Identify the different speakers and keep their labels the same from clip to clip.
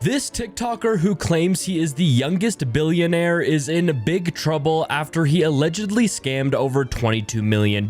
Speaker 1: This TikToker who claims he is the youngest billionaire is in big trouble after he allegedly scammed over $22 million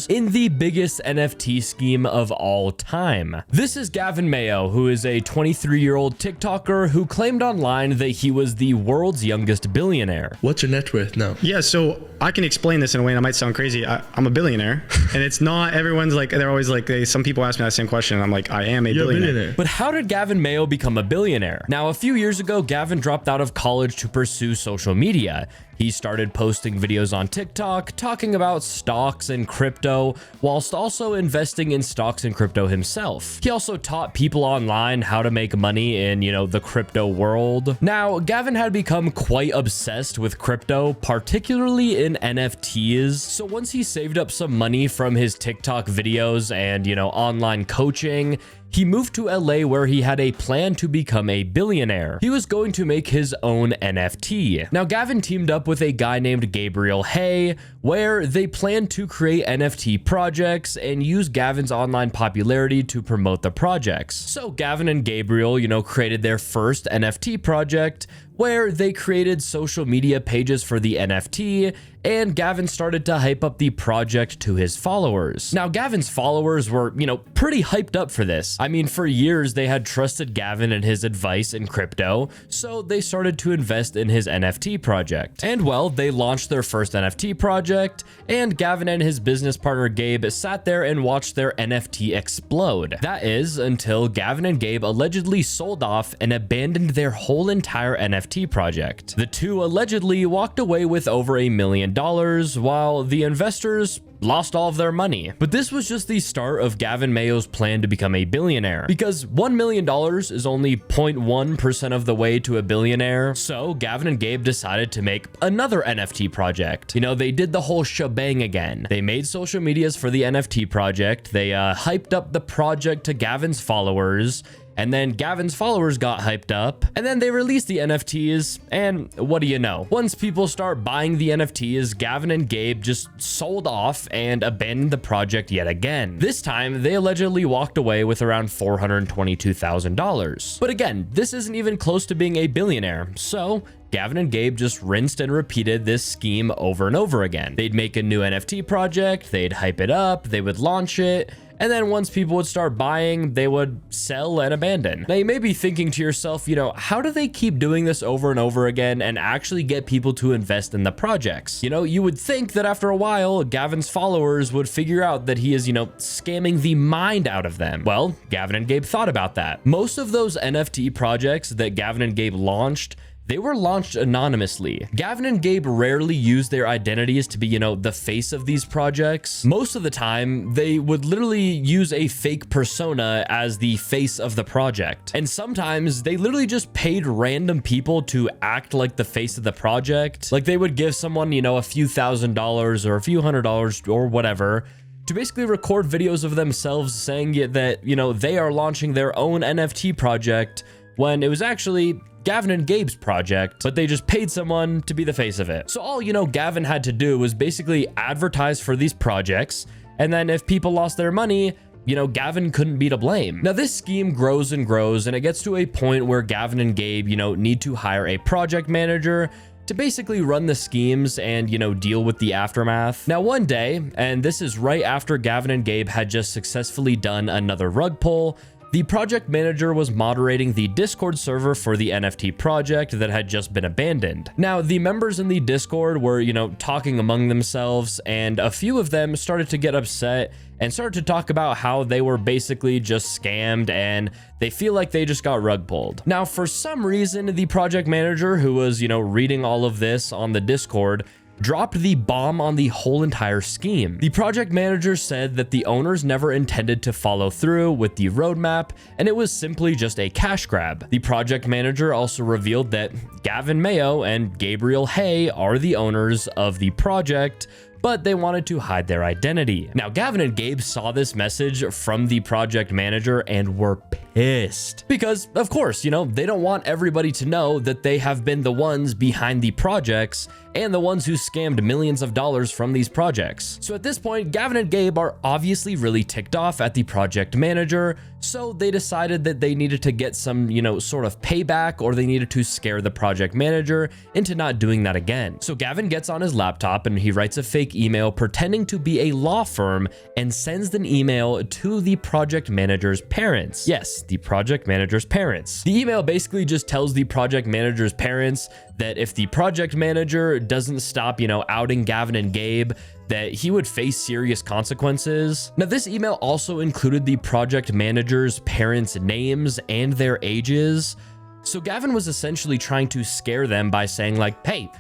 Speaker 1: in the biggest NFT scheme of all time. This is Gavin Mayo, who is a 23-year-old TikToker who claimed online that he was the world's youngest billionaire.
Speaker 2: What's your net worth now?
Speaker 3: Yeah, so I can explain this in a way, and it might sound crazy. I'm a billionaire, and it's not, everyone's like, they're always like, some people ask me that same question, and I'm like, I am a billionaire.
Speaker 1: But how did Gavin Mayo become a billionaire? Now, a few years ago, Gavin dropped out of college to pursue social media. He started posting videos on TikTok, talking about stocks and crypto, whilst also investing in stocks and crypto himself. He also taught people online how to make money in, the crypto world. Now, Gavin had become quite obsessed with crypto, particularly in NFTs. So once he saved up some money from his TikTok videos and, online coaching, he moved to LA where he had a plan to become a billionaire. He was going to make his own NFT. Now, Gavin teamed up with a guy named Gabriel Hay, where they planned to create NFT projects and use Gavin's online popularity to promote the projects. So Gavin and Gabriel, created their first NFT project, where they created social media pages for the NFT, and Gavin started to hype up the project to his followers. Now, Gavin's followers were, pretty hyped up for this. I mean, for years, they had trusted Gavin and his advice in crypto, so they started to invest in his NFT project. And well, they launched their first NFT project, and Gavin and his business partner Gabe sat there and watched their NFT explode. That is, until Gavin and Gabe allegedly sold off and abandoned their whole entire NFT project. The two allegedly walked away with over $1 million, while the investors lost all of their money. But this was just the start of Gavin Mayo's plan to become a billionaire, because $1 million is only 0.1% of the way to a billionaire. So Gavin and Gabe decided to make another NFT project. They did the whole shebang again. They made social medias for the NFT project. They hyped up the project to Gavin's followers, and then Gavin's followers got hyped up, and then they released the NFTs, and what do you know? Once people start buying the NFTs, Gavin and Gabe just sold off and abandoned the project yet again. This time, they allegedly walked away with around $422,000. But again, this isn't even close to being a billionaire, so Gavin and Gabe just rinsed and repeated this scheme over and over again. They'd make a new NFT project, they'd hype it up, they would launch it, and then once people would start buying, they would sell and abandon. Now, you may be thinking to yourself, how do they keep doing this over and over again and actually get people to invest in the projects? You would think that after a while, Gavin's followers would figure out that he is, scamming the mind out of them. Well, Gavin and Gabe thought about that. Most of those NFT projects that Gavin and Gabe launched, they were launched anonymously. Gavin and Gabe rarely used their identities to be, the face of these projects. Most of the time, they would literally use a fake persona as the face of the project. And sometimes they literally just paid random people to act like the face of the project. Like they would give someone, a few $1,000s or a few $100s or whatever to basically record videos of themselves saying that, they are launching their own NFT project when it was actually Gavin and Gabe's project, but they just paid someone to be the face of it. So all, Gavin had to do was basically advertise for these projects, and then if people lost their money, Gavin couldn't be to blame. Now, this scheme grows and grows, and it gets to a point where Gavin and Gabe, need to hire a project manager to basically run the schemes and, deal with the aftermath. Now, one day, and this is right after Gavin and Gabe had just successfully done another rug pull, the project manager was moderating the Discord server for the NFT project that had just been abandoned. Now, the members in the Discord were, talking among themselves, and a few of them started to get upset and started to talk about how they were basically just scammed and they feel like they just got rug pulled. Now, for some reason, the project manager who was, reading all of this on the Discord dropped the bomb on the whole entire scheme. The project manager said that the owners never intended to follow through with the roadmap, and it was simply just a cash grab. The project manager also revealed that Gavin Mayo and Gabriel Hay are the owners of the project, but they wanted to hide their identity. Now, Gavin and Gabe saw this message from the project manager and were pissed because, of course, they don't want everybody to know that they have been the ones behind the projects and the ones who scammed millions of dollars from these projects. So at this point, Gavin and Gabe are obviously really ticked off at the project manager, So they decided that they needed to get some, sort of payback, or they needed to scare the project manager into not doing that again. So Gavin gets on his laptop and he writes a fake email pretending to be a law firm and sends an email to the project manager's parents. Yes, the project manager's parents. The email basically just tells the project manager's parents that if the project manager doesn't stop, outing Gavin and Gabe, that he would face serious consequences. Now, this email also included the project manager's parents' names and their ages. So Gavin was essentially trying to scare them by saying like, hey,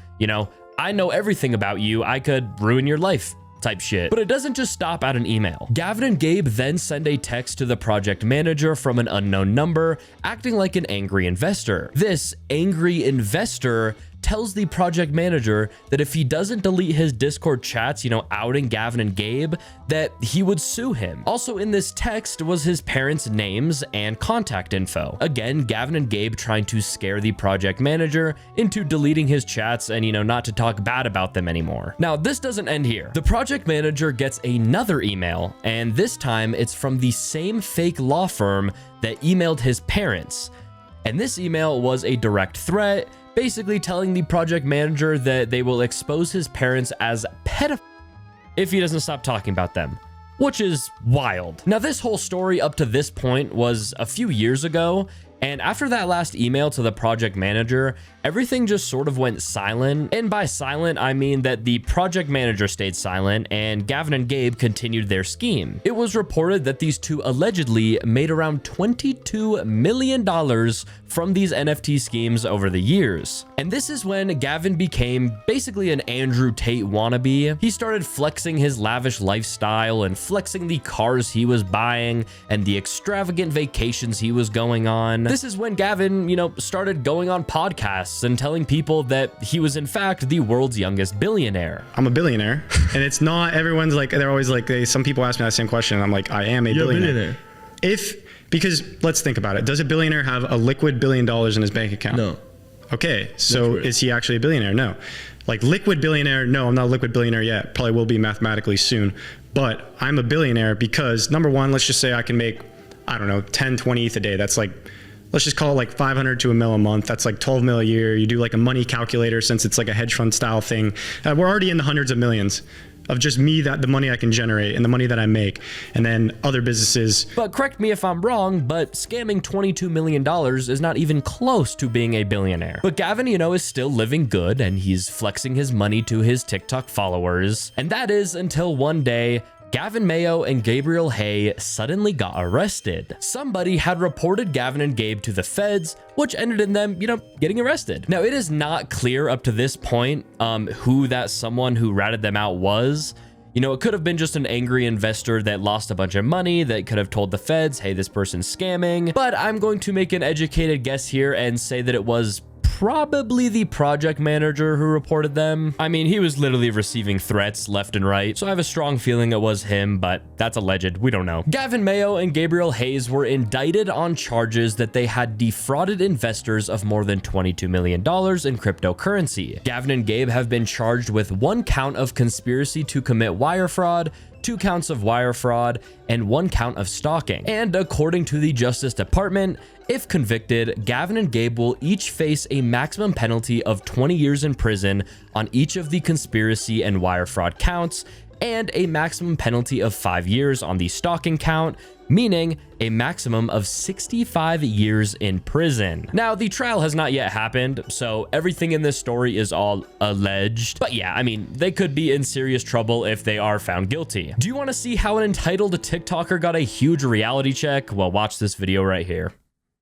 Speaker 1: I know everything about you. I could ruin your life type shit. But it doesn't just stop at an email. Gavin and Gabe then send a text to the project manager from an unknown number, acting like an angry investor. This angry investor tells the project manager that if he doesn't delete his Discord chats, outing Gavin and Gabe, that he would sue him. Also in this text was his parents' names and contact info. Again, Gavin and Gabe trying to scare the project manager into deleting his chats and, not to talk bad about them anymore. Now, this doesn't end here. The project manager gets another email, and this time it's from the same fake law firm that emailed his parents. And this email was a direct threat, basically telling the project manager that they will expose his parents as pedophiles if he doesn't stop talking about them, which is wild. Now, this whole story up to this point was a few years ago, and after that last email to the project manager, everything just sort of went silent. And by silent, I mean that the project manager stayed silent and Gavin and Gabe continued their scheme. It was reported that these two allegedly made around $22 million from these NFT schemes over the years. And this is when Gavin became basically an Andrew Tate wannabe. He started flexing his lavish lifestyle and flexing the cars he was buying and the extravagant vacations he was going on. This is when Gavin, started going on podcasts and telling people that he was in fact the world's youngest billionaire.
Speaker 3: I'm a billionaire, and it's not everyone's like, they're always like, some people ask me that same question. And I'm like, I am a billionaire. Because let's think about it. Does a billionaire have a liquid $1 billion in his bank account?
Speaker 2: No.
Speaker 3: Okay, so is he actually a billionaire? No. Like liquid billionaire? No, I'm not a liquid billionaire yet. Probably will be mathematically soon. But I'm a billionaire because number one, let's just say I can make, 10, 20 ETH a day. That's like, let's just call it like 500 to $1 million a month. That's like 12 mil a year. You do like a money calculator since it's like a hedge fund style thing. We're already in the hundreds of millions of just me, that the money I can generate and the money that I make, and then other businesses.
Speaker 1: But correct me if I'm wrong, but scamming $22 million is not even close to being a billionaire. But Gavin, is still living good and he's flexing his money to his TikTok followers. And that is until one day, Gavin Mayo and Gabriel Hay suddenly got arrested. Somebody had reported Gavin and Gabe to the feds, which ended in them, getting arrested. Now, it is not clear up to this point who that someone who ratted them out was. It could have been just an angry investor that lost a bunch of money that could have told the feds, hey, this person's scamming. But I'm going to make an educated guess here and say that it was probably the project manager who reported them. I mean, he was literally receiving threats left and right, so I have a strong feeling it was him, but that's alleged. We don't know. Gavin Mayo and Gabriel Hayes were indicted on charges that they had defrauded investors of more than $22 million in cryptocurrency. Gavin and Gabe have been charged with 1 count of conspiracy to commit wire fraud, 2 counts of wire fraud, and 1 count of stalking. And according to the Justice Department, if convicted, Gavin and Gabe will each face a maximum penalty of 20 years in prison on each of the conspiracy and wire fraud counts, and a maximum penalty of 5 years on the stalking count, meaning a maximum of 65 years in prison. Now, the trial has not yet happened, so everything in this story is all alleged. But yeah, they could be in serious trouble if they are found guilty. Do you want to see how an entitled TikToker got a huge reality check? Well, watch this video right here.